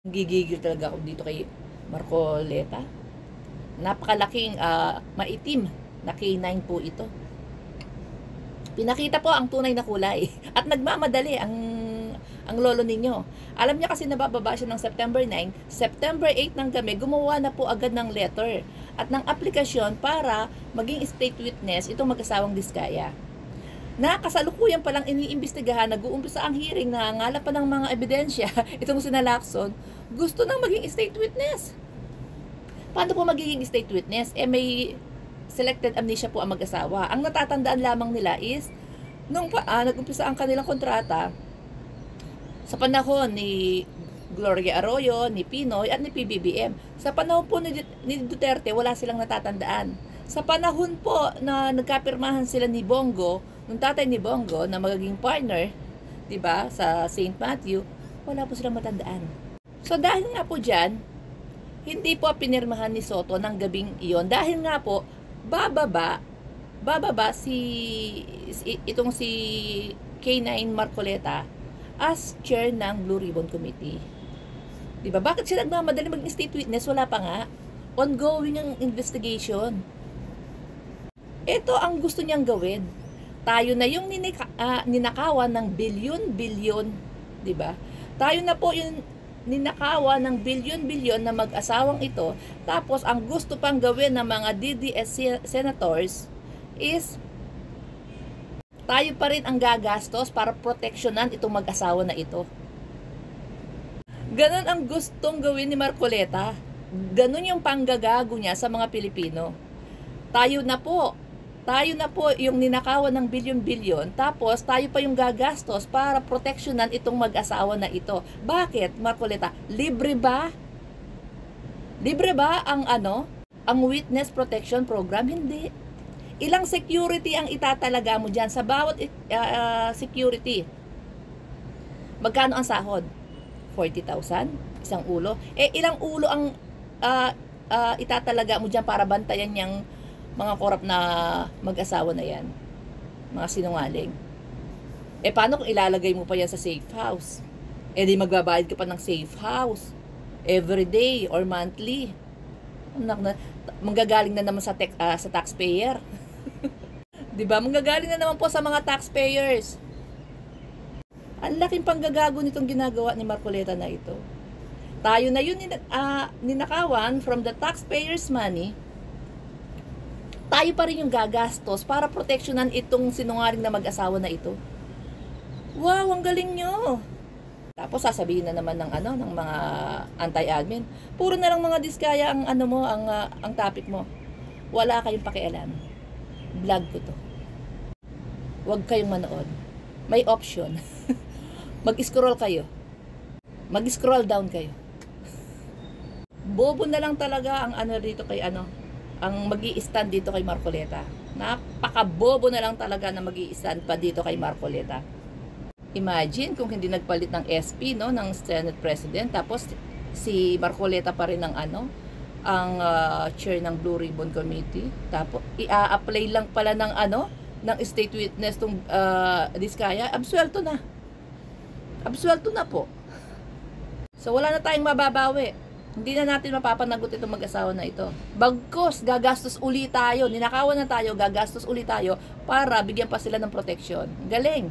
Gigigil talaga ako dito kay Marcoleta. Napakalaking maitim na K9 po ito. Pinakita po ang tunay na kulay at nagmamadali ang lolo ninyo. Alam niya kasi nabababa siya ng September 9, September 8 ng gabi, gumawa na po agad ng letter at ng aplikasyon para maging state witness itong mag-asawang Diskaya. Na kasalukuyan palang iniimbestigahan, nag-uumpisa ang hearing, nangangalap pa ng mga ebidensya, itong sina Lacson, gusto nang maging state witness. Paano po magiging state witness? May selected amnesia po ang mag-asawa. Ang natatandaan lamang nila is, nung nag-umpisa ang kanilang kontrata, sa panahon ni Gloria Arroyo, ni Pinoy, at ni PBBM. Sa panahon po ni Duterte, wala silang natatandaan. Sa panahon po na nagkapirmahan sila ni Bongo, nung tatay ni Bongo na magiging partner, 'di ba, sa St. Matthew, wala po silang matandaan. So dahil nga po diyan, hindi po pinirmahan ni Soto ng gabing iyon dahil nga po bababa itong si K9 Marcoleta as chair ng Blue Ribbon Committee. 'Di ba? Bakit siya nagmamadali maging state witness? Wala pa nga. Ongoing ang investigation. Ito ang gusto niyang gawin. Tayo na yung ninakawan ng bilyon-bilyon, 'di ba? Tayo na po yung ninakawan ng bilyon-bilyon na mag-asawang ito. Tapos ang gusto pang gawin ng mga DDS senators is tayo pa rin ang gagastos para proteksyonan itong mag-asawa na ito. Ganon ang gustong gawin ni Marcoleta. Ganon yung panggagago niya sa mga Pilipino. Tayo na po yung ninakawan ng bilyon-bilyon, tapos tayo pa yung gagastos para proteksyonan itong mag-asawa na ito. Bakit, Marcoleta? Libre ba? Libre ba ang witness protection program? Hindi. Ilang security ang itatalaga mo dyan sa bawat security? Magkano ang sahod? 40,000? Isang ulo? Ilang ulo ang itatalaga mo dyan para bantayan niyang mga korap na mag-asawa na yan? Mga sinungaling. Paano kung ilalagay mo pa yan sa safe house? Di magbabayad ka pa ng safe house every day or monthly. Manggagaling na naman sa taxpayer. 'Di ba? Manggagaling na naman po sa mga taxpayers. Ang laking panggagago nitong ginagawa ni Marcoleta na ito. Tayo na yun ninakawan from the taxpayers' money. Tayo pa rin yung gagastos para proteksyonan itong sinungaling na mag-asawa na ito. Wow, ang galing nyo! Tapos sasabihin na naman ng mga anti-admin, puro na lang mga Diskaya ang ang topic mo. Wala kayong pakialam. Vlog ko to. Huwag kayong manood. May option. Mag-scroll kayo. Mag-scroll down kayo. Bobo na lang talaga ang dito kay ang magi-stand dito kay Marcoleta. Napakabobo na lang talaga na magi-stand pa dito kay Marcoleta. Imagine kung hindi nagpalit ng SP, ng Senate President, tapos si Marcoleta pa rin ang chair ng Blue Ribbon Committee. Tapos i-apply lang pala ng state witness tong Diskaya, absuelto na. Absuelto na po. So wala na tayong mababawi. Hindi na natin mapapanagot itong mag-asawa na ito. Bagkos, gagastos uli tayo. Ninakawan na tayo, gagastos uli tayo para bigyan pa sila ng proteksyon. Galing!